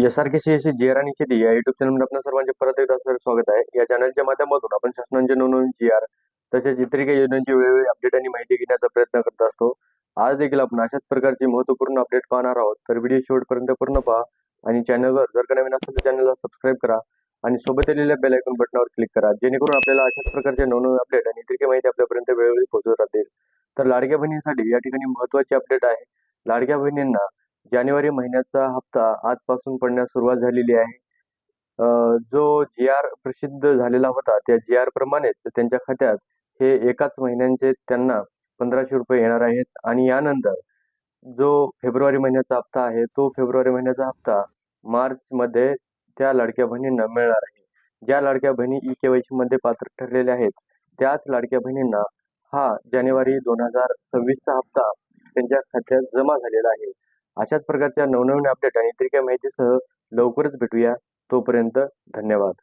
SRKCSC JR आणि शेती या युट्यूब चॅनलमध्ये आपल्या सर्वांचे परत एकदा सर स्वागत आहे. या चॅनलच्या माध्यमातून आपण शासनाचे नवनवीन JR तसेच इतर काही योजनांची वेळोवेळी अपडेट आणि माहिती घेण्याचा प्रयत्न करत असतो. आज देखील आपण अशाच प्रकारची महत्त्वपूर्ण अपडेट पाहणार आहोत. तर व्हिडिओ शेवटपर्यंत पूर्ण पहा आणि चॅनलवर जर का नवीन असेल तर चॅनलला सबस्क्राईब करा आणि सोबत आलेल्या बेल आयकॉन बटनावर क्लिक करा, जेणेकरून आपल्याला अशाच प्रकारचे नवनवीन अपडेट आणि इतर काही माहिती आपल्यापर्यंत वेळोवेळी पोहोचत राहतील. तर लाडक्या बहिणींसाठी या ठिकाणी महत्त्वाची अपडेट आहे. लाडक्या बहिणींना जानेवारी महिन्याचा हप्ता आजपासून पडण्यास सुरुवात झालेली आहे. जो JR प्रसिद्ध झालेला होता त्या JR प्रमाणेच त्यांच्या खात्यात हे एकाच महिन्यांचे त्यांना ₹1500 येणार आहेत आणि यानंतर जो फेब्रुवारी महिन्याचा हप्ता आहे तो फेब्रुवारी महिन्याचा हप्ता मार्चमध्ये त्या लाडक्या बहिणींना मिळणार आहे. ज्या लाडक्या बहिणी eKYC मध्ये पात्र ठरलेल्या आहेत त्याच लाडक्या बहिणींना हा जानेवारी 2026चा हप्ता त्यांच्या खात्यात जमा झालेला आहे. अशाच प्रकारच्या नवनवीन अपडेट आणि इतर काही माहितीसह लवकरच भेटूया. तोपर्यंत धन्यवाद.